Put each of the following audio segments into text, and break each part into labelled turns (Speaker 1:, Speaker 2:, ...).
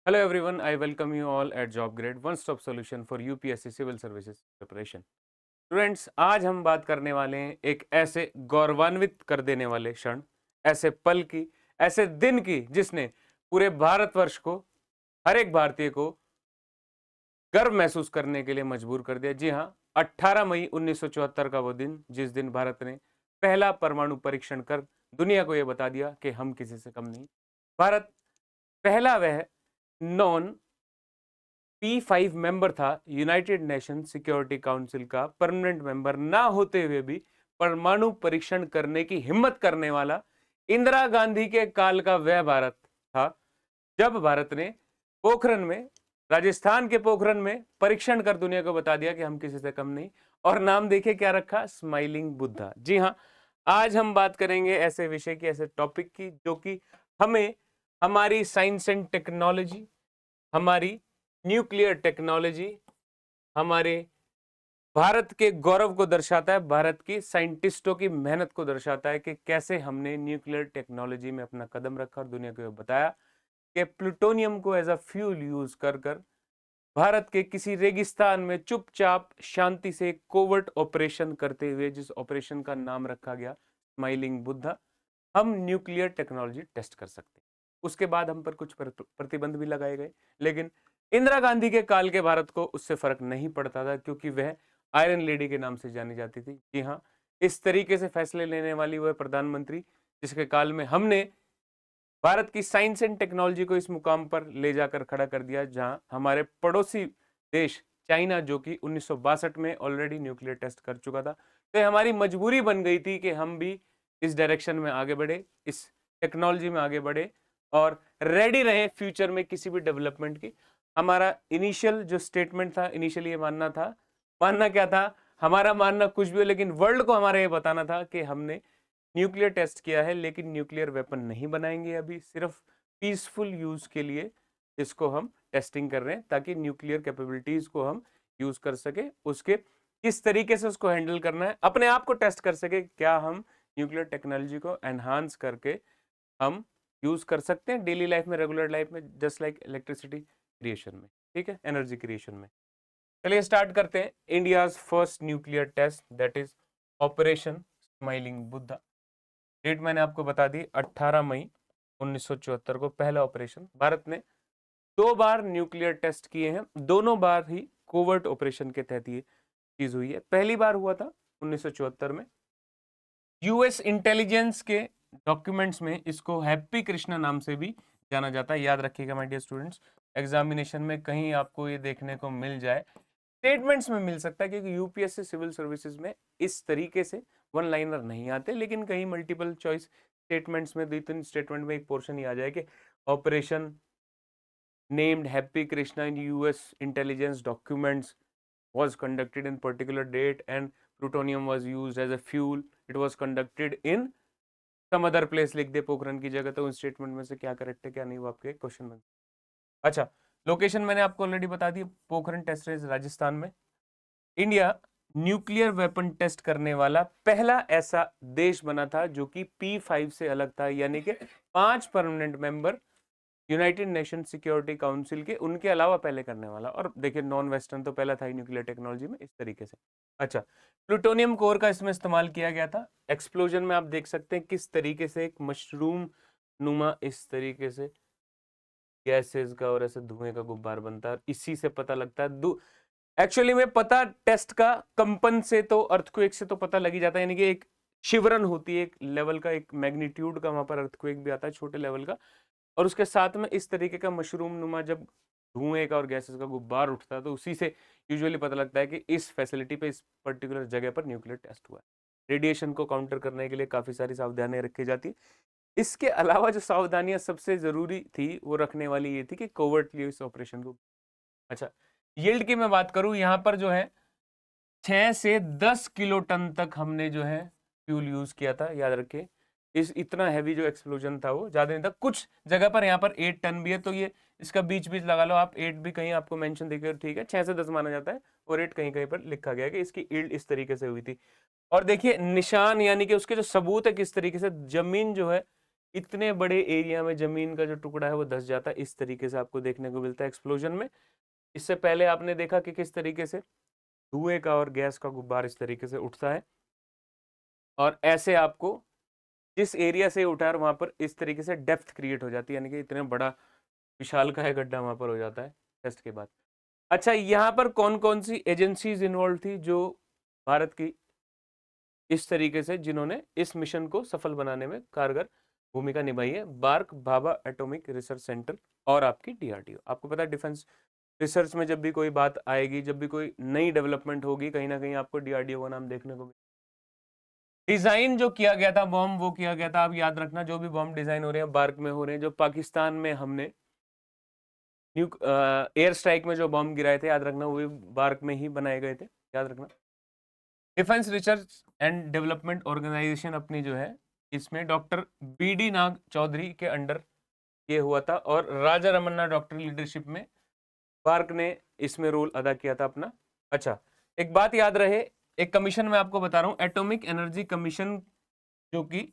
Speaker 1: Hello everyone, I welcome you all at JobGrade, one stop solution for UPSC civil services preparation. Students, आज हम बात करने वाले हैं एक ऐसे गौरवान्वित कर देने वाले क्षण, ऐसे पल की, ऐसे दिन की जिसने पूरे भारतवर्ष को, हर एक भारतीय को गर्व महसूस करने के लिए मजबूर कर दिया। जी हाँ, 18 मई 1974 का वो दिन जिस दिन भारत ने पहला परमाणु परीक्षण कर दुनिया को यह बता दिया कि हम किसी से कम नहीं। भारत पहला वह नॉन P5 मेंबर था यूनाइटेड नेशन सिक्योरिटी काउंसिल का परमानेंट मेंबर ना होते हुए भी परमाणु परीक्षण करने की हिम्मत करने वाला इंदिरा गांधी के काल का वह भारत था जब भारत ने पोखरण में, राजस्थान के पोखरण में परीक्षण कर दुनिया को बता दिया कि हम किसी से कम नहीं। और नाम देखिए क्या रखा, स्माइलिंग बुद्धा। जी हाँ, आज हम बात करेंगे ऐसे विषय की, ऐसे टॉपिक की जो कि हमें हमारी साइंस एंड टेक्नोलॉजी, हमारी न्यूक्लियर टेक्नोलॉजी, हमारे भारत के गौरव को दर्शाता है, भारत की साइंटिस्टों की मेहनत को दर्शाता है कि कैसे हमने न्यूक्लियर टेक्नोलॉजी में अपना कदम रखा और दुनिया को यह बताया कि प्लूटोनियम को एज अ फ्यूल यूज कर कर भारत के किसी रेगिस्तान में चुपचाप शांति से कोवर्ट ऑपरेशन करते हुए, जिस ऑपरेशन का नाम रखा गया स्माइलिंग बुद्धा, हम न्यूक्लियर टेक्नोलॉजी टेस्ट कर सकते हैं। उसके बाद हम पर कुछ प्रतिबंध भी लगाए गए, लेकिन इंदिरा गांधी के काल के भारत को उससे फर्क नहीं पड़ता था क्योंकि वह आयरन लेडी के नाम से जानी जाती थी। जी हाँ, इस तरीके से फैसले लेने वाली वह प्रधानमंत्री जिसके काल में हमने भारत की साइंस एंड टेक्नोलॉजी को इस मुकाम पर ले जाकर खड़ा कर दिया जहां हमारे पड़ोसी देश चाइना, जो कि 1962 में ऑलरेडी न्यूक्लियर टेस्ट कर चुका था, तो हमारी मजबूरी बन गई थी कि हम भी इस डायरेक्शन में आगे बढ़े, इस टेक्नोलॉजी में आगे बढ़े और रेडी रहे फ्यूचर में किसी भी डेवलपमेंट की। हमारा इनिशियल जो स्टेटमेंट था, इनिशियली ये मानना था, मानना क्या था, हमारा मानना कुछ भी हो, लेकिन वर्ल्ड को हमारा ये बताना था कि हमने न्यूक्लियर टेस्ट किया है लेकिन न्यूक्लियर वेपन नहीं बनाएंगे, अभी सिर्फ पीसफुल यूज के लिए इसको हम टेस्टिंग कर रहे हैं ताकि न्यूक्लियर कैपेबिलिटीज को हम यूज कर सके, उसके किस तरीके से उसको हैंडल करना है, अपने आप को टेस्ट कर सके, क्या हम न्यूक्लियर टेक्नोलॉजी को एनहांस करके हम यूज कर सकते हैं डेली लाइफ में, रेगुलर लाइफ में, जस्ट लाइक इलेक्ट्रिसिटी क्रिएशन में, ठीक है, एनर्जी क्रिएशन में। चलिए स्टार्ट करते हैं। India's first nuclear test that is operation smiling Buddha. Date मैंने आपको बता दी, 18 मई 1974 को पहला ऑपरेशन। भारत ने 2 बार न्यूक्लियर टेस्ट किए हैं, दोनों बार ही कोवर्ट ऑपरेशन के तहत ये चीज हुई है। पहली बार हुआ था 1974 में, यूएस इंटेलिजेंस के डॉक्यूमेंट्स में इसको हैप्पी कृष्णा नाम से भी जाना जाता है। याद रखिएगा माय डियर स्टूडेंट्स, एग्जामिनेशन में कहीं आपको ये देखने को मिल जाए, स्टेटमेंट्स में मिल सकता है, क्योंकि यूपीएससी सिविल सर्विसेज में इस तरीके से वन लाइनर नहीं आते, लेकिन कहीं मल्टीपल चॉइस स्टेटमेंट्स में, 2-3 स्टेटमेंट में एक पोर्शन ही आ जाए कि operation named happy Krishna in US intelligence documents was conducted in particular date and plutonium was used as a fuel, it was conducted in some other place, लिख दे पोखरण की जगह, तो उन स्टेटमेंट में से क्या करेक्ट है क्या नहीं वो आपके क्वेश्चन बन। अच्छा, लोकेशन मैंने आपको ऑलरेडी बता दी, पोखरण टेस्ट रेंज राजस्थान में। इंडिया न्यूक्लियर वेपन टेस्ट करने वाला पहला ऐसा देश बना था जो कि P5 से अलग था, यानी कि 5 permanent member United nation security council के, उनके अलावा पहले करने वाला। और देखिए नॉन वेस्टर्न तो पहला था ही न्यूक्लियर टेक्नोलॉजी में, इस तरीके से। अच्छा, प्लूटोनियम कोर का इसमें इस्तेमाल किया गया था। एक्सप्लोजन में आप देख सकते हैं किस तरीके से एक मशरूम नुमा इस तरीके से गैसेस का और ऐसे धुएं का गुब्बार बनता है, इसी से पता लगता है। एक्चुअली में पता टेस्ट का कंपन से तो, अर्थक्वेक से तो पता लग ही जाता है, यानी कि एक शिवरन होती है, एक लेवल का, एक मैग्नीट्यूड का वहां पर अर्थक्वेक भी आता है छोटे लेवल का, और उसके साथ में इस तरीके का मशरूम नुमा जब धुएं का और गैसेस का गुब्बार उठता है तो उसी से यूजुअली पता लगता है कि इस फैसिलिटी पे, इस पर्टिकुलर जगह पर न्यूक्लियर टेस्ट हुआ है। रेडिएशन को काउंटर करने के लिए काफी सारी सावधानियां रखी जाती है। इसके अलावा जो सावधानियां सबसे जरूरी थी वो रखने वाली ये थी कि कोवर्टली इस ऑपरेशन को। अच्छा, यील्ड की मैं बात करूं, यहां पर जो है 6 से 10 किलो टन तक हमने जो है फ्यूल यूज किया था, याद रखिए। इस इतना हैवी जो एक्सप्लोजन था वो ज्यादा नहीं था, कुछ जगह पर यहाँ पर 8 टन भी है, तो ये इसका बीच बीच लगा लो आप, 8 भी कहीं आपको मेंशन दिखे, ठीक है, 6 से 10 माना जाता है, और 8 कहीं कहीं पर लिखा गया कि इसकी यील्ड इस तरीके से हुई थी। और देखिए निशान, यानी कि उसके जो सबूत है किस तरीके से जमीन जो है इतने बड़े एरिया में जमीन का जो टुकड़ा है वो धस जाता है। इस तरीके से आपको देखने को मिलता है एक्सप्लोजन में। इससे पहले आपने देखा कि किस तरीके से धुएं का और गैस का गुब्बार इस तरीके से उठता है, और ऐसे आपको जिस एरिया से उठा है वहां पर इस तरीके से डेप्थ क्रिएट हो जाती है, यानी कि इतना बड़ा विशाल का है गड्ढा वहां पर हो जाता है टेस्ट के बाद। अच्छा, यहाँ पर कौन कौन सी एजेंसीज इन्वॉल्व थी जो भारत की इस तरीके से जिन्होंने इस मिशन को सफल बनाने में कारगर भूमिका निभाई है? BARC, Bhabha atomic research centre और आपकी डीआरडीओ। आपको पता है डिफेंस रिसर्च में जब भी कोई बात आएगी, जब भी कोई नई डेवलपमेंट होगी, कहीं ना कहीं आपको डीआरडीओ का नाम देखने को। डिजाइन जो किया गया था बॉम्ब, वो किया गया था, आप याद रखना, जो भी बॉम्ब डिजाइन हो रहे हैं बार्क में हो रहे हैं। जो पाकिस्तान में हमने एयर स्ट्राइक में जो बॉम्ब गिराए थे, याद रखना, वो भी बार्क में ही बनाए गए थे, याद रखना। Defence research and development organisation अपनी जो है, इसमें डॉक्टर बीडी नाग चौधरी के अंडर ये हुआ था, और राजा रमन्ना डॉक्टर लीडरशिप में बार्क ने इसमें रोल अदा किया था अपना। अच्छा, एक बात याद रहे, एक कमीशन मैं आपको बता रहा हूं, एटॉमिक एनर्जी कमीशन, जो कि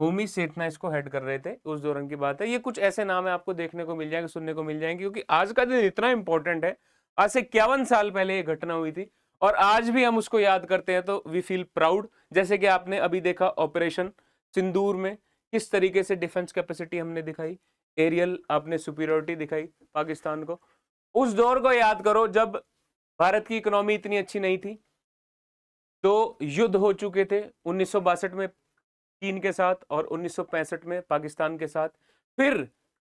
Speaker 1: होमी सेठना इसको हेड कर रहे थे, उस दौरान की बात है। ये कुछ ऐसे नाम है आपको देखने को मिल जाएंगे, सुनने को मिल जाएंगे, क्योंकि आज का दिन इतना इंपॉर्टेंट है। आज से 51 साल पहले ये घटना हुई थी, और आज भी हम उसको याद करते हैं तो वी फील प्राउड। जैसे कि आपने अभी देखा ऑपरेशन सिंदूर में किस तरीके से डिफेंस कैपेसिटी हमने दिखाई, एरियल आपने सुपीरियोरिटी दिखाई पाकिस्तान को। उस दौर को याद करो जब भारत की इकोनॉमी इतनी अच्छी नहीं थी, तो युद्ध हो चुके थे 1962 में चीन के साथ, और 1965 में पाकिस्तान के साथ, फिर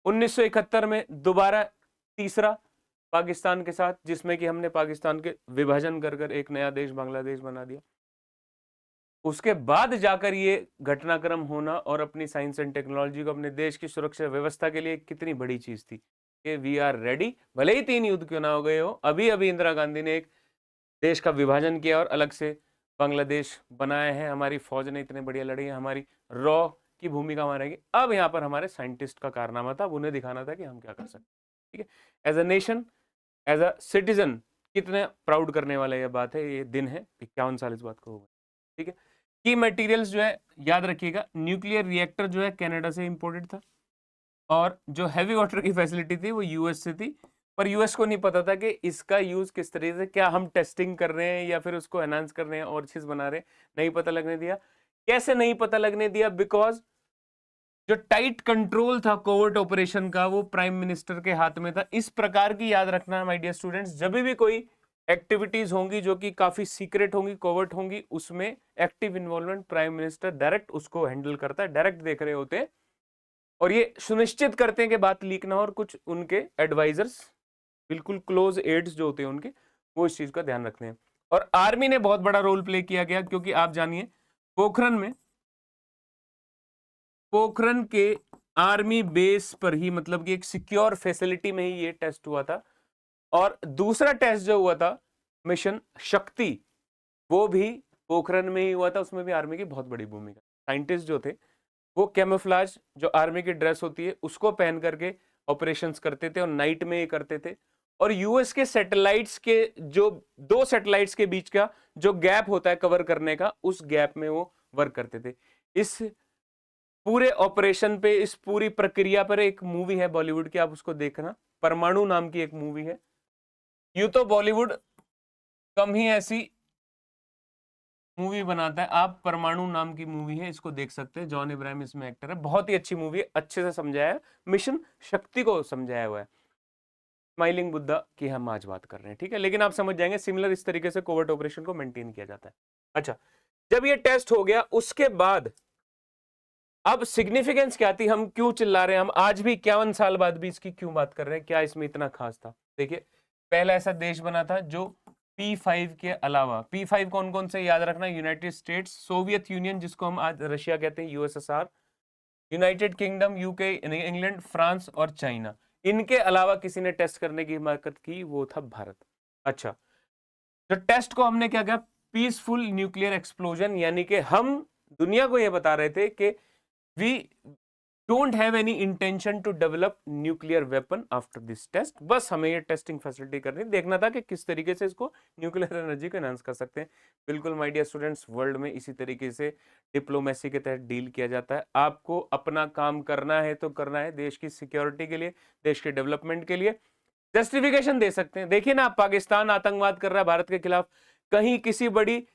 Speaker 1: 1971 में दोबारा तीसरा पाकिस्तान के साथ, जिसमें कि हमने पाकिस्तान के विभाजन कर कर एक नया देश बांग्लादेश बना दिया। उसके बाद जाकर ये घटनाक्रम होना, और अपनी साइंस एंड टेक्नोलॉजी को अपने देश की सुरक्षा व्यवस्था के लिए कितनी बड़ी चीज थी कि वी आर रेडी। भले ही 3 युद्ध क्यों ना हो गए हो, अभी अभी इंदिरा गांधी ने एक देश का विभाजन किया और अलग से बांग्लादेश बनाया है। हमारी फौज ने इतने बढ़िया लड़ी है, हमारी रॉ की भूमिका मारेगी। अब यहाँ पर हमारे साइंटिस्ट का कारनामा था, उन्हें दिखाना था कि हम क्या कर सकते हैं। ठीक है, as a nation, as a citizen, कितने प्राउड करने वाला ये बात है, ये दिन है। 51 साल इस बात को होगा। ठीक है, की मटेरियल्स जो है याद रखिएगा, न्यूक्लियर रिएक्टर जो है कनाडा से इंपोर्टेड था, और जो हैवी वाटर की फैसिलिटी थी वो यूएस से थी। पर यूएस को नहीं पता था कि इसका यूज किस तरीके से, क्या हम टेस्टिंग कर रहे हैं या फिर उसको एनहांस कर रहे हैं और चीज बना रहे हैं, नहीं पता लगने दिया। कैसे नहीं पता लगने दिया? बिकॉज जो टाइट कंट्रोल था कोवर्ट ऑपरेशन का, वो प्राइम मिनिस्टर के हाथ में था। इस प्रकार की याद रखना माय डियर स्टूडेंट्स, जब भी कोई एक्टिविटीज होंगी जो कि काफी सीक्रेट होंगी, कोवर्ट होंगी, उसमें active involvement prime minister direct उसको हैंडल करता है, डायरेक्ट देख रहे होते हैं, और ये सुनिश्चित करते हैं कि बात लीक ना हो, और कुछ उनके एडवाइजर्स, बिल्कुल क्लोज एड्स जो होते हैं उनके, वो इस चीज का ध्यान रखते हैं। और आर्मी ने बहुत बड़ा रोल प्ले किया गया, क्योंकि आप जानिए पोखरन के आर्मी बेस पर ही, मतलब कि एक सिक्योर फैसिलिटी में ही ये टेस्ट हुआ था। और दूसरा टेस्ट जो हुआ था मिशन शक्ति, वो भी पोखरन में ही हुआ था, उसमें भी आर्मी की बहुत बड़ी भूमिका। साइंटिस्ट जो थे वो कैमोफ्लाज, जो आर्मी की ड्रेस होती है, उसको पहन करके ऑपरेशंस करते थे, और नाइट में ही करते थे। और यूएस के सैटेलाइट्स के जो 2 सैटेलाइट्स के बीच का जो गैप होता है कवर करने का, उस गैप में वो वर्क करते थे। इस पूरे ऑपरेशन पे, इस पूरी प्रक्रिया पर एक मूवी है बॉलीवुड की, आप उसको देखना, परमाणु नाम की एक मूवी है। यूं तो बॉलीवुड कम ही ऐसी मूवी बनाता है, आप परमाणु नाम की मूवी है, इसको देख सकते हैं। जॉन इब्राहिम इसमें एक्टर है, बहुत ही अच्छी मूवी है, अच्छे से समझाया है, मिशन शक्ति को समझाया हुआ है। स्माइलिंग बुद्धा की हम आज बात कर रहे हैं, ठीक है, लेकिन आप समझ जाएंगे सिमिलर इस तरीके से कोवर्ट ऑपरेशन को मेंटेन किया जाता है। अच्छा, जब ये टेस्ट हो गया उसके बाद अब सिग्निफिकेंस क्या थी, हम क्यों चिल्ला रहे हैं, हम आज भी 51 साल बाद भी इसकी क्यों बात कर रहे हैं, क्या इसमें इतना खास था? देखिए, पहला ऐसा देश बना था जो P5 के अलावा, P5 कौन कौन से याद रखना, यूनाइटेड स्टेट्स, सोवियत यूनियन जिसको हम आज रशिया कहते हैं, USSR, United kingdom, UK, England, France और चाइना, इनके अलावा किसी ने टेस्ट करने की हिम्मत की, वो था भारत। अच्छा, जो टेस्ट को हमने क्या किया, पीसफुल न्यूक्लियर एक्सप्लोजन, यानी कि हम दुनिया को यह बता रहे थे कि we don't have any intention to develop nuclear weapon after this test. बस हमें ये टेस्टिंग फैसिलिटी करनी, देखना था कि किस तरीके से इसको न्यूक्लियर एनर्जी को एनहांस कर सकते हैं। बिल्कुल माय डियर स्टूडेंट्स, वर्ल्ड में इसी तरीके से डिप्लोमेसी के तहत डील किया जाता है। आपको अपना काम करना है तो करना है, देश की सिक्योरिटी के लिए, देश के डेवलपमेंट के लिए। जस्टिफिकेशन दे सकते हैं, देखिए ना, पाकिस्तान आतंकवाद कर रहा है भारत के खिलाफ, कहीं किसी बड़ी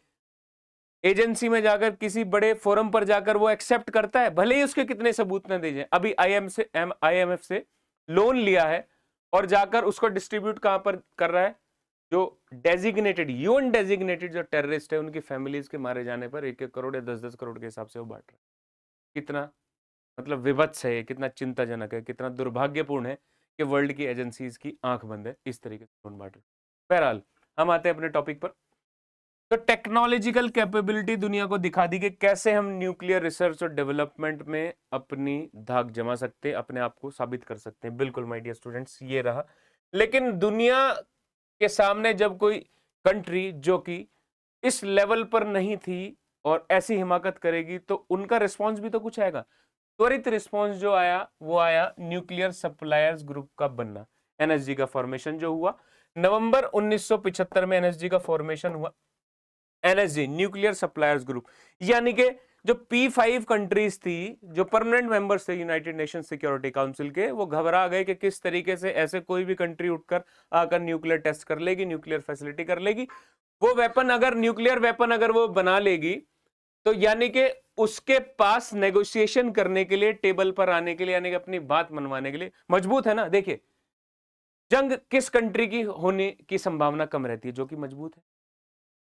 Speaker 1: एजेंसी में जाकर, किसी बड़े फोरम पर जाकर वो एक्सेप्ट करता है, भले ही उसके कितने सबूत न दे जाए। अभी आईएमएफ से लोन लिया है और जाकर उसको डिस्ट्रीब्यूट कहां पर कर रहा है, जो डेजिग्नेटेड, यूएन डेजिग्नेटेड जो टेररिस्ट है, उनकी फैमिलीज के मारे जाने पर 1-1 करोड़ या 10-10 करोड़ के हिसाब से वो बांट रहा है। कितना मतलब विभत्स है, कितना चिंताजनक है, कितना दुर्भाग्यपूर्ण है कि वर्ल्ड की एजेंसीज की आंख बंद है, इस तरीके से लोन बांट रहे। बहरहाल हम आते हैं अपने टॉपिक पर। तो टेक्नोलॉजिकल कैपेबिलिटी दुनिया को दिखा दी कि कैसे हम न्यूक्लियर रिसर्च और डेवलपमेंट में अपनी धाक जमा सकते हैं, अपने आप को साबित कर सकते हैं। बिल्कुल माय डियर स्टूडेंट्स, ये रहा। लेकिन दुनिया के सामने जब कोई कंट्री जो कि इस लेवल पर नहीं थी और ऐसी हिमाकत करेगी, तो उनका रिस्पॉन्स भी तो कुछ आएगा। त्वरित रिस्पॉन्स जो आया वो आया न्यूक्लियर सप्लायर्स ग्रुप का बनना, एनएसजी का फॉर्मेशन जो हुआ नवंबर 1975 में, एनएसजी का फॉर्मेशन हुआ। एनएसजी, न्यूक्लियर सप्लायर्स ग्रुप, यानी कि जो P5 कंट्रीज थी, जो परमानेंट मेंबर्स थे यूनाइटेड नेशन सिक्योरिटी काउंसिल के, वो घबरा गए कि किस तरीके से ऐसे कोई भी कंट्री उठकर आकर न्यूक्लियर टेस्ट कर लेगी, न्यूक्लियर फैसिलिटी कर लेगी, वो वेपन अगर, न्यूक्लियर वेपन अगर वो बना लेगी, तो यानी कि उसके पास नेगोशिएशन करने के लिए, टेबल पर आने के लिए, यानी कि अपनी बात मनवाने के लिए मजबूत है ना। देखिए, जंग किस कंट्री की होने की संभावना कम रहती है? जो कि मजबूत है,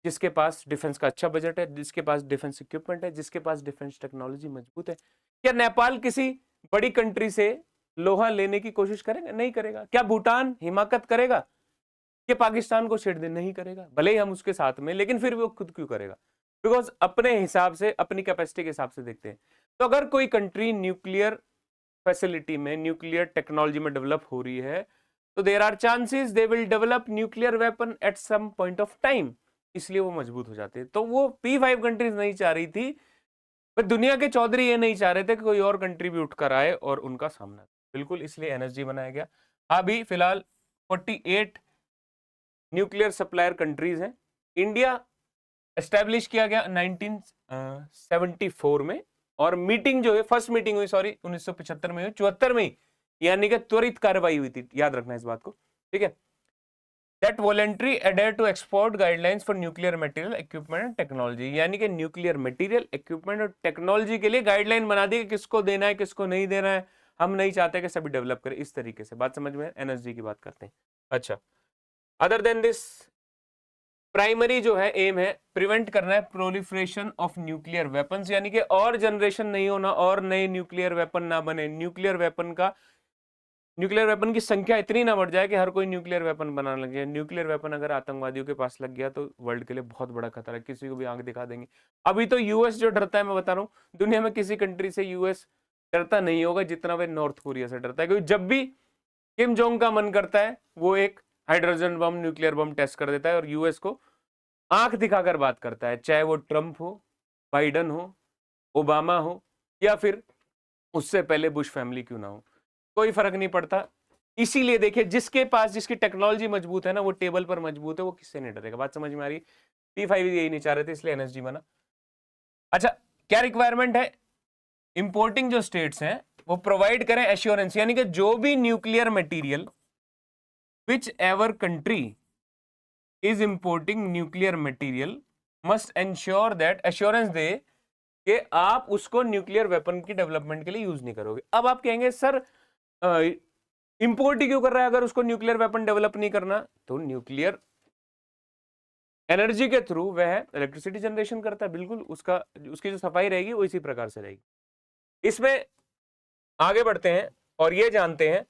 Speaker 1: जिसके पास डिफेंस का अच्छा बजट है, जिसके पास डिफेंस इक्विपमेंट है, जिसके पास डिफेंस टेक्नोलॉजी मजबूत है। क्या नेपाल किसी बड़ी कंट्री से लोहा लेने की कोशिश करेगा? नहीं करेगा। क्या भूटान हिमाकत करेगा कि पाकिस्तान को छेड़ दे? नहीं करेगा, भले ही हम उसके साथ में, लेकिन फिर वो खुद क्यों करेगा? बिकॉज अपने हिसाब से, अपनी कैपेसिटी के हिसाब से देखते हैं। तो अगर कोई कंट्री न्यूक्लियर फैसिलिटी में, न्यूक्लियर टेक्नोलॉजी में डेवलप हो रही है, तो there are chances they will develop nuclear weapon at some point of time, इसलिए वो मजबूत हो जाते हैं। तो वो P5 कंट्रीज नहीं चाह रही थी, पर दुनिया के चौधरी ये नहीं चाह रहे थे कि कोई और कंट्री भी उठकर आए और उनका सामना। बिल्कुल, इसलिए एनएसजी बनाया गया। अभी फिलहाल 48 न्यूक्लियर सप्लायर कंट्रीज हैं। इंडिया एस्टेब्लिश किया गया 1974 में, और मीटिंग जो है, फर्स्ट मीटिंग हुई, सॉरी, 1975 में हुई, 74 में, यानी कि त्वरित कार्रवाई हुई थी। याद रखना इस बात को, ठीक है। That voluntary adhere to export guidelines for nuclear material equipment and technology, यानी कि न्यूक्लियर मटेरियल, इक्विपमेंट और टेक्नोलॉजी के लिए गाइडलाइन बना दी कि किसको देना है, किसको नहीं देना है। हम नहीं चाहते कि सभी डेवलप करें इस तरीके से। बात समझ में? एनएसजी की बात करते हैं। अच्छा, अदर देन दिस, प्राइमरी जो है एम है, प्रिवेंट करना है प्रोलिफरेशन ऑफ न्यूक्लियर वेपन्स, यानी कि और जनरेशन नहीं होना, और नए न्यूक्लियर वेपन ना बने। न्यूक्लियर वेपन की संख्या इतनी ना बढ़ जाए कि हर कोई न्यूक्लियर वेपन बनाने लग जाए। न्यूक्लियर वेपन अगर आतंकवादियों के पास लग गया तो वर्ल्ड के लिए बहुत बड़ा खतरा है, किसी को भी आंख दिखा देंगे। अभी तो यूएस जो डरता है, मैं बता रहा हूँ, दुनिया में किसी कंट्री से यूएस डरता नहीं होगा जितना वे नॉर्थ कोरिया से डरता है, क्योंकि जब भी किम जोंग का मन करता है, वो एक hydrogen bomb, nuclear bomb test कर देता है और यूएस को आंख दिखाकर बात करता है, चाहे वो ट्रंप हो, बाइडन हो, ओबामा हो, या फिर उससे पहले बुश फैमिली क्यों ना हो, कोई फर्क नहीं पड़ता। इसीलिए देखिए, जिसके पास, जिसकी टेक्नोलॉजी मजबूत है ना, वो टेबल पर मजबूत है, वो किससे नहीं डरेगा। बात समझ में आ रही? P5 यही नहीं चाह रहे थे, इसलिए एनएसजी बना। अच्छा, क्या रिक्वायरमेंट है? इंपोर्टिंग जो स्टेट्स हैं वो प्रोवाइड करें एश्योरेंस, यानी कि जो भी nuclear material, whichever country is importing nuclear material must ensure that, assurance दे कि आप उसको न्यूक्लियर वेपन की डेवलपमेंट के लिए यूज नहीं करोगे। अब आप कहेंगे सर इंपोर्ट ही क्यों कर रहा है अगर उसको न्यूक्लियर वेपन डेवलप नहीं करना? तो न्यूक्लियर एनर्जी के थ्रू वह इलेक्ट्रिसिटी जनरेशन करता है, बिल्कुल उसकी जो सफाई रहेगी वो इसी प्रकार से रहेगी। इसमें आगे बढ़ते हैं और ये जानते हैं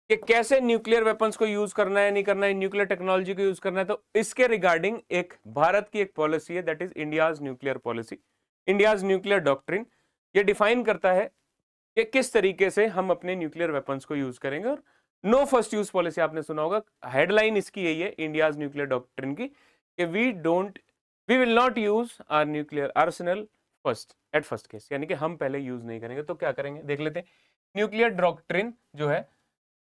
Speaker 1: कि कैसे न्यूक्लियर वेपन्स को यूज करना है, नहीं करना है, न्यूक्लियर टेक्नोलॉजी को यूज करना है। तो इसके रिगार्डिंग एक भारत की एक पॉलिसी है, that is India's nuclear policy, India's nuclear doctrine. ये डिफाइन करता है कि किस तरीके से हम अपने न्यूक्लियर वेपन्स को यूज करेंगे। और नो फर्स्ट यूज पॉलिसी आपने सुना होगा, हेडलाइन इसकी यही है इंडियाज न्यूक्लियर डॉक्ट्रिन की, कि we will not use our nuclear arsenal at first case, यानी कि हम पहले यूज नहीं करेंगे। तो क्या करेंगे देख लेते हैं। न्यूक्लियर डॉक्ट्रिन जो है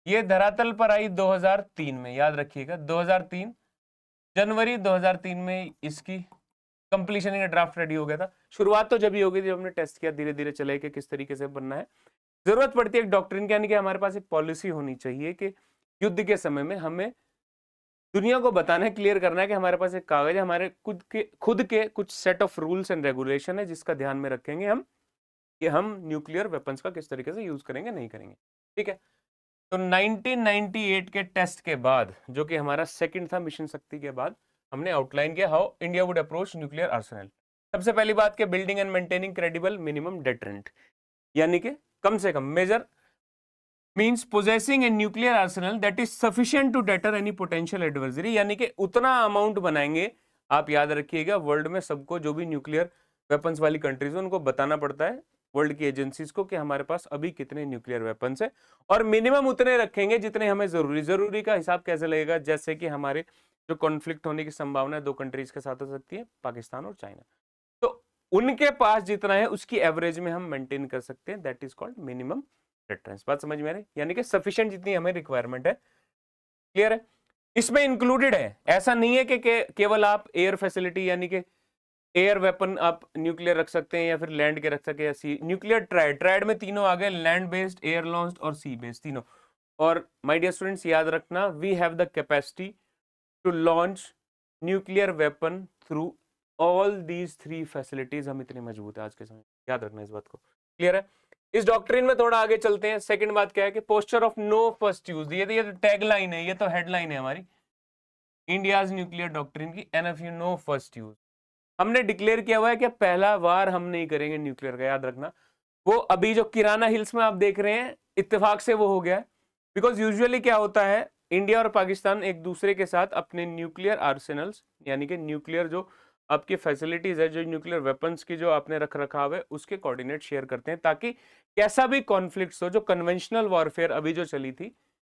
Speaker 1: ये धरातल पर आई 2003 में, याद रखिएगा 2003 जनवरी 2003 में इसकी कंप्लीशन का ड्राफ्ट रेडी हो गया था। शुरुआत तो जब ही होगी जब हमने टेस्ट किया, धीरे धीरे चले कि किस तरीके से बनना है। जरूरत पड़ती है एक डॉक्ट्रिन की, यानी कि हमारे पास एक पॉलिसी होनी चाहिए कि युद्ध के समय में हमें दुनिया को बताना है, क्लियर करना है कि हमारे पास एक कागज है, हमारे खुद के कुछ set of rules and regulation है जिसका ध्यान में रखेंगे हम कि हम न्यूक्लियर वेपन्स का किस तरीके से यूज करेंगे, नहीं करेंगे। ठीक है, तो 1998 के टेस्ट के बाद, जो कि हमारा सेकंड था मिशन शक्ति के बाद, हमने आउटलाइन किया how India would approach nuclear arsenal. सबसे पहली बात के building and maintaining credible minimum deterrent, यानी कि कम से कम major means possessing a nuclear arsenal that is sufficient to deter any potential adversary, यानी कि उतना अमाउंट बनाएंगे। आप याद रखिएगा वर्ल्ड में सबको जो भी न्यूक्लियर वेपन्स वाली कंट्रीज है उनको बताना पड़ता है वर्ल्ड की एजेंसीज को कि हमारे पास अभी कितने न्यूक्लियर वेपन्स है, और मिनिमम उतने रखेंगे जितने हमें जरूरी का हिसाब कैसे लगेगा, जैसे कि हमारे जो कॉन्फ्लिक्ट होने की संभावना है दो कंट्रीज के साथ हो सकती है, पाकिस्तान और चाइना, तो उनके पास जितना है उसकी एवरेज में हम मेंटेन कर सकते हैं, that is called minimum deterrence. बात समझ में आ रही, यानी कि सफिशिएंट जितनी हमें रिक्वायरमेंट है। क्लियर है, इसमें इंक्लूडेड है, ऐसा नहीं है कि केवल आप एयर फैसिलिटी यानी कि एयर वेपन आप न्यूक्लियर रख सकते हैं या फिर लैंड के रख सकते हैं, या सी न्यूक्लियर ट्रायड में तीनों आ गए, लैंड बेस्ड, एयर लॉन्च्ड और सी बेस्ड तीनों। और माय डियर स्टूडेंट्स याद रखना, we have the capacity to launch nuclear weapon through all these three facilities. हम इतने मजबूत है आज के समय, याद रखना इस बात को। क्लियर है, इस डॉक्ट्रिन में थोड़ा आगे चलते हैं। सेकंड बात क्या है कि posture of no first use, ये तो टैगलाइन है, ये तो हेडलाइन है हमारी इंडियाज न्यूक्लियर डॉक्ट्रिन की, एनएफयू नो फर्स्ट यूज। हमने डिक्लेयर किया हुआ है कि पहला वार हम नहीं करेंगे न्यूक्लियर का, याद रखना। वो अभी जो किराना हिल्स में आप देख रहे हैं इत्तेफाक से वो हो गया है, बिकॉज यूजुअली क्या होता है इंडिया और पाकिस्तान एक दूसरे के साथ अपने न्यूक्लियर आर्सेनल्स यानी कि न्यूक्लियर जो आपकी फैसिलिटीज है, जो न्यूक्लियर वेपन्स की जो आपने रख रखाव है उसके कोऑर्डिनेट शेयर करते हैं, ताकि कैसा भी कॉन्फ्लिक्ट हो, जो कन्वेंशनल वॉरफेयर अभी जो चली थी,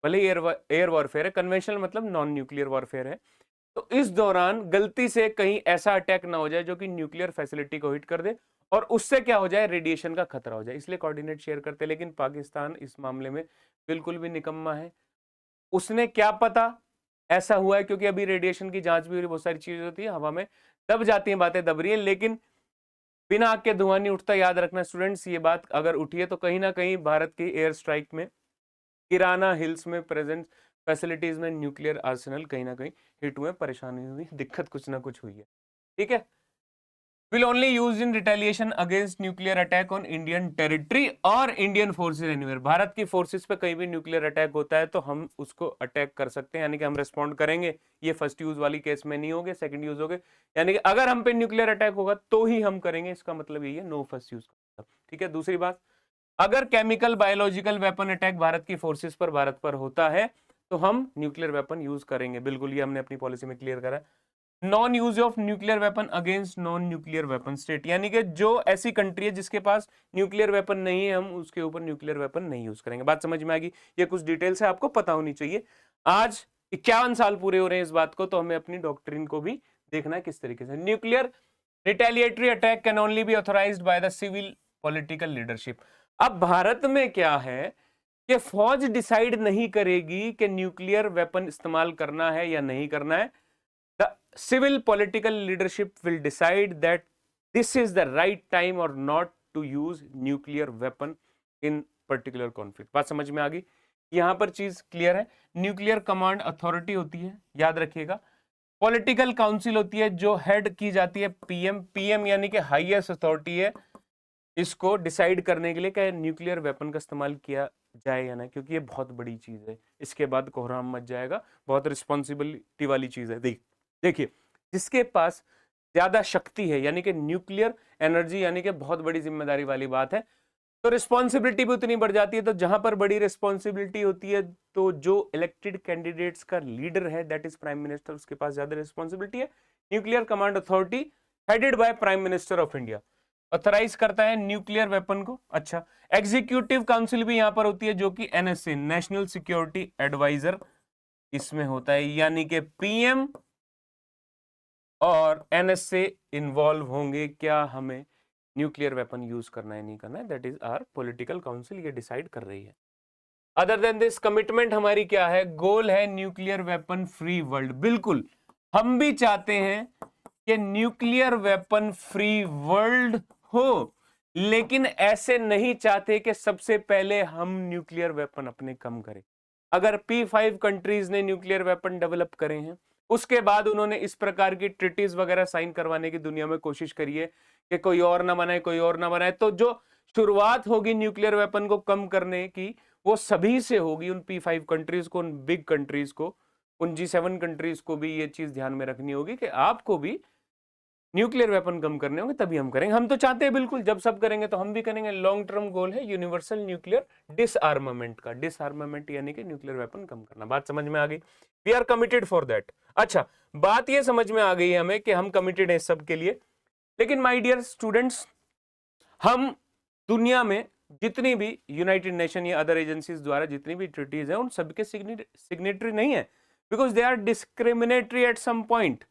Speaker 1: भले एयर वॉरफेयर है, कन्वेंशनल मतलब नॉन न्यूक्लियर वॉरफेयर है, तो इस दौरान गलती से कहीं ऐसा अटैक ना हो जाए जो कि न्यूक्लियर फैसिलिटी को हिट कर दे और उससे क्या हो जाए, रेडिएशन का खतरा हो जाए, इसलिए कोऑर्डिनेट शेयर करते हैं। लेकिन पाकिस्तान इस मामले में बिल्कुल भी निकम्मा है, उसने क्या पता ऐसा हुआ है, क्योंकि अभी रेडिएशन की जांच भी हो रही, बहुत सारी चीजें होती है, हवा में दब जाती हैं, बातें दब रही है, लेकिन बिना आग के धुआं नहीं उठता। याद रखना स्टूडेंट्स, ये बात अगर उठी है तो कहीं ना कहीं भारत की एयर स्ट्राइक में किराना हिल्स में प्रेजेंट फैसिलिटीज में न्यूक्लियर आर्सेनल कहीं ना कहीं हिट हुए, परेशानी हुई, दिक्कत कुछ ना कुछ हुई है। ठीक है, will only used in retaliation against nuclear attack on Indian territory और इंडियन फोर्सेस एनीवेयर। भारत की फोर्सेस पे कहीं भी न्यूक्लियर अटैक होता है तो हम उसको अटैक कर सकते हैं, यानी कि हम रिस्पॉन्ड करेंगे। ये फर्स्ट यूज वाली केस में नहीं होगे, सेकंड यूज होगे, यानी कि अगर हम पे न्यूक्लियर अटैक होगा तो ही हम करेंगे, इसका मतलब यही है नो फर्स्ट यूज का। ठीक है, दूसरी बात, अगर chemical biological weapon attack Bharat की फोर्सेस पर भारत पर होता है तो हम न्यूक्लियर वेपन यूज करेंगे, बिल्कुल, ये हमने अपनी पॉलिसी में क्लियर करा है। Non use of nuclear weapon against non nuclear weapon state, यानी कि जो ऐसी कंट्री है जिसके पास न्यूक्लियर वेपन नहीं है, हम उसके ऊपर न्यूक्लियर वेपन नहीं यूज करेंगे। बात समझ में आ गई, ये कुछ डिटेल्स है आपको पता होनी चाहिए। आज 51 साल पूरे हो रहे हैं इस बात को, तो हमें अपनी डॉक्ट्रिन को भी देखना है किस तरीके से। Nuclear retaliatory attack can only be authorised by the civil political leadership. अब भारत में क्या है कि फौज डिसाइड नहीं करेगी कि न्यूक्लियर वेपन इस्तेमाल करना है या नहीं करना है, the civil political leadership will decide that this is the right time or not to use nuclear weapon in particular conflict। बात समझ में आ गई, यहां पर चीज क्लियर है। न्यूक्लियर कमांड अथॉरिटी होती है, याद रखिएगा। पॉलिटिकल काउंसिल होती है जो हेड की जाती है पीएम यानी कि हाईएस्ट अथॉरिटी है इसको डिसाइड करने के लिए कि न्यूक्लियर वेपन का इस्तेमाल किया जाए या ना, क्योंकि ये बहुत बड़ी चीज है, इसके बाद कोहराम मच जाएगा, बहुत रिस्पॉन्सिबिलिटी वाली चीज है। देखिए, जिसके पास ज्यादा शक्ति है यानी कि न्यूक्लियर एनर्जी, यानी कि बहुत बड़ी जिम्मेदारी वाली बात है, तो रिस्पॉन्सिबिलिटी भी उतनी बढ़ जाती है। तो जहां पर बड़ी रिस्पॉन्सिबिलिटी होती है तो जो इलेक्टेड कैंडिडेट्स का लीडर है दैट इज प्राइम मिनिस्टर, उसके पास ज्यादा रिस्पॉन्सिबिलिटी है। Nuclear command authority headed by prime minister of India authorise करता है न्यूक्लियर वेपन को। अच्छा, एग्जीक्यूटिव काउंसिल भी यहां पर होती है जो कि एनएसए नेशनल सिक्योरिटी एडवाइजर इसमें होता है, यानी कि पीएम और एनएसए इन्वॉल्व होंगे क्या हमें न्यूक्लियर वेपन यूज करना है नहीं करना है, that is our political council, ये डिसाइड कर रही है। अदर देन दिस कमिटमेंट हमारी क्या है, गोल है न्यूक्लियर वेपन फ्री वर्ल्ड। बिल्कुल हम भी चाहते हैं कि न्यूक्लियर वेपन फ्री वर्ल्ड हो, लेकिन ऐसे नहीं चाहते कि सबसे पहले हम न्यूक्लियर वेपन अपने कम करें। अगर P5 कंट्रीज ने न्यूक्लियर वेपन डेवलप करे हैं, उसके बाद उन्होंने इस प्रकार की ट्रिटीज वगैरह साइन करवाने की दुनिया में कोशिश करी है कि कोई और ना बनाए, कोई और ना बनाए, तो जो शुरुआत होगी न्यूक्लियर वेपन को कम करने की वो सभी से होगी, उन P5 कंट्रीज को, उन बिग कंट्रीज को, उन G7 कंट्रीज को भी ये चीज ध्यान में रखनी होगी कि आपको भी न्यूक्लियर वेपन कम करने होंगे, तभी हम करेंगे। हम तो चाहते हैं बिल्कुल, जब सब करेंगे तो हम भी करेंगे। लॉन्ग टर्म गोल है यूनिवर्सल न्यूक्लियर डिसआर्मामेंट का। डिसआर्मामेंट यानी कि न्यूक्लियर वेपन कम करना। बात समझ में आ गई? We are committed for that. अच्छा, बात ये समझ में आ गई है हमें कि हम कमिटेड हैं सब के लिए। लेकिन माय डियर स्टूडेंट्स, हम दुनिया में जितनी भी यूनाइटेड नेशन या अदर एजेंसीज द्वारा जितनी भी ट्रीटीज हैं, उन सबके सिग्नेटरी नहीं है, because they are discriminatory at some point.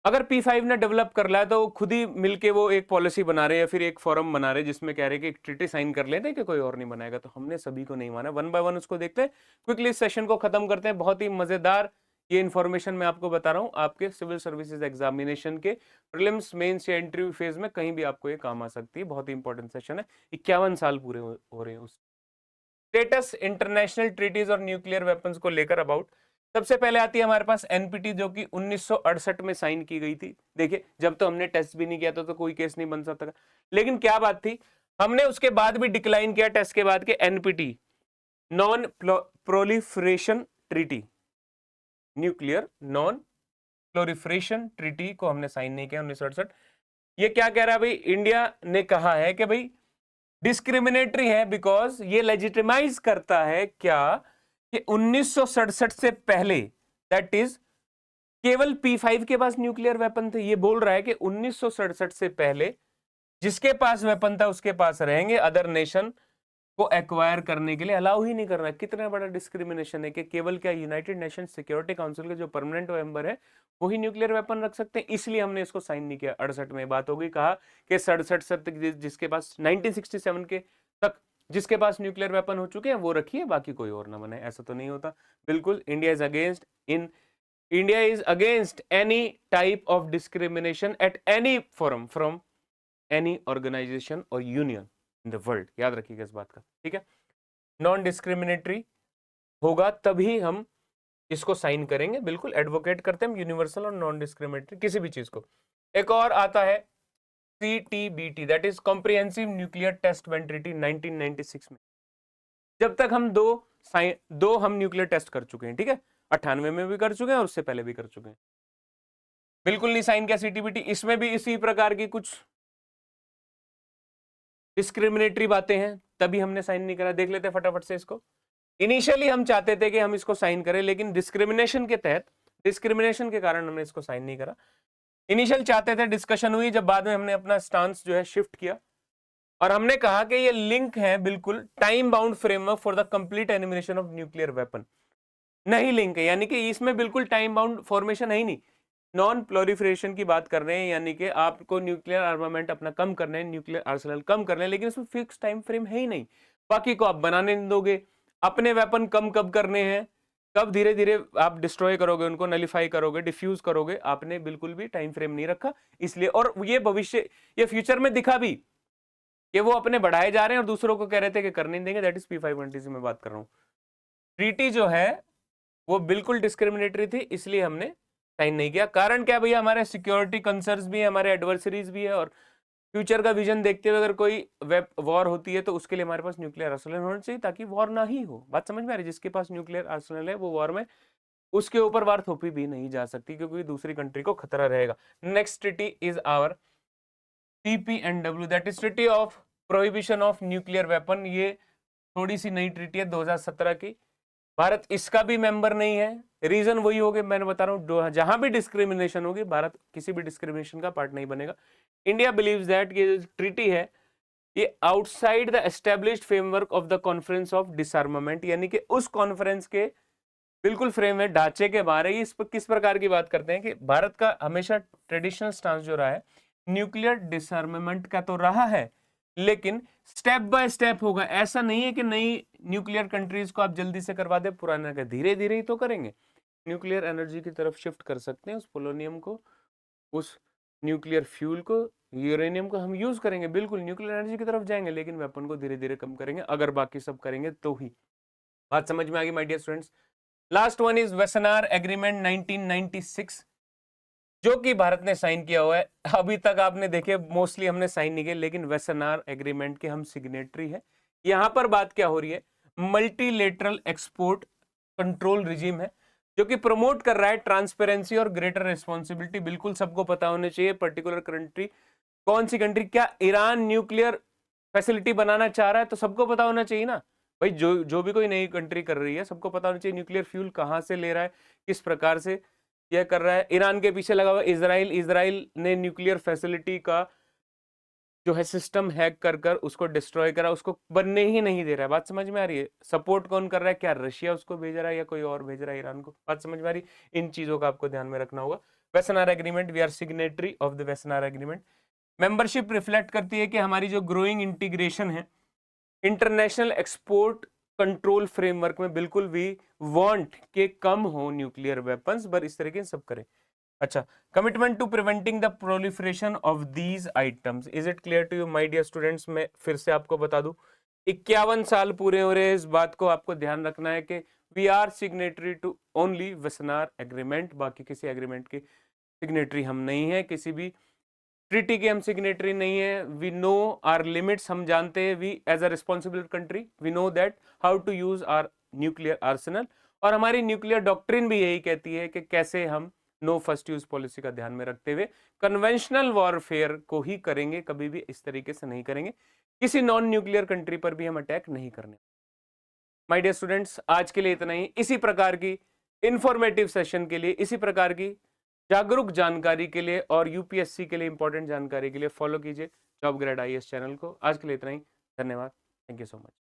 Speaker 1: अगर P5 ने डेवलप कर लिया तो खुद ही मिलके वो एक पॉलिसी बना रहे हैं, फिर एक फॉरम बना रहे जिसमें कह रहे कि एक ट्रीटी साइन कर लेते हैं कि कोई और नहीं बनाएगा, तो हमने सभी को नहीं माना। वन बाय वन उसको देखते हैं, क्विकली इस सेशन को खत्म करते हैं। बहुत ही मजेदार ये इन्फॉर्मेशन मैं आपको बता रहा हूँ, आपके सिविल सर्विसेज एग्जामिनेशन के प्रीलिम्स, मेंस या इंटरव्यू फेज में कहीं भी आपको ये काम आ सकती है। बहुत ही इंपॉर्टेंट सेशन है, 51 साल पूरे हो रहे हैं उस स्टेटस इंटरनेशनल ट्रीटीज और न्यूक्लियर वेपन्स को लेकर अबाउट। सबसे पहले आती है हमारे पास एनपीटी, जो कि 1968 में साइन की गई थी। देखिए, जब तो हमने टेस्ट भी नहीं किया था तो कोई केस नहीं बन सकता, लेकिन क्या बात थी, हमने उसके बाद भी डिक्लाइन किया टेस्ट के बाद के NPT, non proliferation treaty, nuclear non proliferation treaty को हमने साइन नहीं किया 1968। ये क्या कह रहा है भाई, इंडिया ने कहा है कि भाई डिस्क्रिमिनेटरी है, बिकॉज ये लेजिटिमाइज करता है क्या कि 1967 से पहले, दैट इज केवल P5 के पास न्यूक्लियर वेपन थे। ये बोल रहा है कि 1967 से पहले जिसके पास वेपन था उसके पास रहेंगे, अदर नेशन को एक्वायर करने के लिए अलाउ ही नहीं करना। कितना बड़ा डिस्क्रिमिनेशन है कि केवल क्या यूनाइटेड नेशन सिक्योरिटी काउंसिल के जो परमानेंट मेंबर है वही न्यूक्लियर वेपन रख सकते हैं, इसलिए हमने इसको साइन नहीं किया। 68 में बात हो गई, कहा कि 67 से तक जिसके पास 1967 के तक जिसके पास न्यूक्लियर वेपन हो चुके हैं वो रखिए, बाकी कोई और ना बनाए। ऐसा तो नहीं होता, बिल्कुल। India is against any type of discrimination at any forum from any organisation और यूनियन इन द वर्ल्ड। याद रखिएगा इस बात का, ठीक है। नॉन डिस्क्रिमिनेटरी होगा तभी हम इसको साइन करेंगे, बिल्कुल एडवोकेट करते हैं हम यूनिवर्सल और नॉन डिस्क्रिमिनेटरी किसी भी चीज को। एक और आता है CTBT, that is comprehensive nuclear test ban treaty 1996 में। जब तक हम दो हम न्यूक्लियर टेस्ट कर चुके हैं, ठीक है, 98 में भी कर चुके हैं और उससे पहले भी कर चुके हैं। बिल्कुल नहीं साइन किया CTBT। इसमें भी इसी प्रकार की कुछ डिस्क्रिमिनेटरी बातें हैं, तभी हमने साइन नहीं करा। देख लेते हैं फटाफट से इसको। इनिशियली हम चाहते थे कि हम इसको साइन करें, लेकिन डिस्क्रिमिनेशन के तहत, डिस्क्रिमिनेशन के कारण हमने इसको साइन नहीं करा। इनिशियल चाहते थे, डिस्कशन हुई, जब बाद में हमने अपना स्टांस जो है शिफ्ट किया और हमने कहा कि ये लिंक है बिल्कुल time bound framework for the complete elimination of nuclear weapon. नहीं लिंक है, यानी कि इसमें बिल्कुल टाइम बाउंड फॉर्मेशन है ही नहीं। नॉन प्रोलिफरेशन की बात कर रहे हैं, यानी कि आपको न्यूक्लियर आर्मामेंट अपना कम करना है, न्यूक्लियर आर्सेनल कम करना है, लेकिन उसमें फिक्स टाइम फ्रेम है ही नहीं। बाकी को आप बनाने नहीं दोगे। अपने वेपन कम कब करने हैं, कब धीरे धीरे आप डिस्ट्रॉय करोगे, उनको नलिफाई करोगे, डिफ्यूज करोगे, आपने बिल्कुल भी टाइम फ्रेम नहीं रखा। इसलिए, और ये भविष्य, ये फ्यूचर में दिखा भी कि वो अपने बढ़ाए जा रहे हैं और दूसरों को कह रहे थे कि करने नहीं देंगे। दैट इज P5 कंट्री से मैं बात कर रहा हूँ। ट्रीटी जो है वो बिल्कुल डिस्क्रिमिनेटरी थी, इसलिए हमने साइन नहीं किया। कारण क्या भैया, हमारे सिक्योरिटी कंसर्न्स भी है, हमारे एडवर्सरीज भी है, और फ्यूचर का विजन देखते हुए अगर कोई वॉर होती है तो उसके लिए हमारे पास न्यूक्लियर आर्सेनल होना चाहिए ताकि वॉर ना ही हो। बात समझ में आ रही है? जिसके पास न्यूक्लियर आर्सेनल है वो वॉर में, उसके ऊपर वार थोपी भी नहीं जा सकती, क्योंकि दूसरी कंट्री को खतरा रहेगा। Next treaty is our TPNW, that is treaty of prohibition of nuclear weapon. ये थोड़ी सी नई ट्रीटी है 2017 की। भारत इसका भी मेंबर नहीं है। रीजन वही हो गया, मैंने बता रहा हूं, जहां भी डिस्क्रिमिनेशन होगी भारत किसी भी डिस्क्रिमिनेशन का पार्ट नहीं बनेगा। इंडिया बिलीव्स दैट ये ट्रीटी है ये outside the established framework of the conference of डिसआर्मामेंट, यानी कि उस कॉन्फ्रेंस के बिल्कुल फ्रेम है, ढांचे के बाहर है। इस पर किस प्रकार की बात करते हैं कि भारत का हमेशा ट्रेडिशनल स्टांस जो रहा है न्यूक्लियर डिसआर्मामेंट का तो रहा है, लेकिन स्टेप बाय स्टेप होगा। ऐसा नहीं है कि नई न्यूक्लियर कंट्रीज को आप जल्दी से करवा दे, पुराना का धीरे धीरे ही तो करेंगे। न्यूक्लियर एनर्जी की तरफ शिफ्ट कर सकते हैं, उस पोलोनियम को, उस न्यूक्लियर फ्यूल को, यूरेनियम को हम यूज करेंगे, बिल्कुल न्यूक्लियर एनर्जी की तरफ जाएंगे, लेकिन वेपन को धीरे धीरे कम करेंगे, अगर बाकी सब करेंगे तो ही। बात समझ में आ गई my dear students. Last one is Wassenaar Agreement 1996, जो कि भारत ने साइन किया हुआ है। अभी तक आपने देखे मोस्टली हमने साइन नहीं किया, लेकिन वेसनार एग्रीमेंट के हम सिग्नेटरी है। यहां पर बात क्या हो रही है, मल्टीलेटरल एक्सपोर्ट कंट्रोल रिजीम है, जो कि प्रमोट कर रहा है ट्रांसपेरेंसी और ग्रेटर रिस्पॉन्सिबिलिटी। बिल्कुल सबको पता होना चाहिए पर्टिकुलर कंट्री कौन सी कंट्री, क्या ईरान न्यूक्लियर फैसिलिटी बनाना चाह रहा है, तो सबको पता होना चाहिए ना भाई। जो भी कोई नई कंट्री कर रही है, सबको पता होना चाहिए न्यूक्लियर फ्यूल कहां से ले रहा है, किस प्रकार से यह कर रहा है। ईरान के पीछे लगा हुआ इजराइल ने न्यूक्लियर फैसिलिटी का जो है सिस्टम हैक कर कर उसको डिस्ट्रॉय करा, उसको बनने ही नहीं दे रहा है। बात समझ में आ रही है। सपोर्ट कौन कर रहा है, क्या रशिया उसको भेज रहा है या कोई और भेज रहा है ईरान को। बात समझ में आ रही। इन चीजों का आपको ध्यान में रखना होगा। Wassenaar Agreement, we are signatory of the Wassenaar Agreement. Membership reflect करती है कि हमारी जो ग्रोइंग इंटीग्रेशन है इंटरनेशनल एक्सपोर्ट कंट्रोल फ्रेमवर्क में, बिल्कुल भी वांट के कम हो न्यूक्लियर वेपन्स, पर इस तरीके से सब करें। अच्छा, commitment to preventing the proliferation of these items, is it clear to you my dear students. मैं फिर से आपको बता दूं, 51 साल पूरे हो रहे हैं, इस बात को आपको ध्यान रखना है कि we are signatory to only Wassenaar Agreement, बाकी किसी एग्रीमेंट की सिग्नेटरी हम नहीं है, किसी भी ट्रीटी के हम सिग्नेटरी नहीं है। वी नो आर लिमिट्स, हम जानते हैं, we as a responsible country we know that how to use our nuclear arsenal, और हमारी न्यूक्लियर डॉक्ट्रिन भी यही कहती है कि कैसे हम नो फर्स्ट यूज पॉलिसी का ध्यान में रखते हुए कन्वेंशनल वॉरफेयर को ही करेंगे, कभी भी इस तरीके से नहीं करेंगे, किसी नॉन न्यूक्लियर कंट्री पर भी हम अटैक नहीं करने। माय डियर स्टूडेंट्स, आज के लिए इतना ही। इसी प्रकार की इंफॉर्मेटिव सेशन के लिए, इसी प्रकार की जागरूक जानकारी के लिए और यूपीएससी के लिए इंपॉर्टेंट जानकारी के लिए फॉलो कीजिए जॉब ग्रेड आईएएस चैनल को। आज के लिए इतना ही, धन्यवाद, थैंक यू सो मच।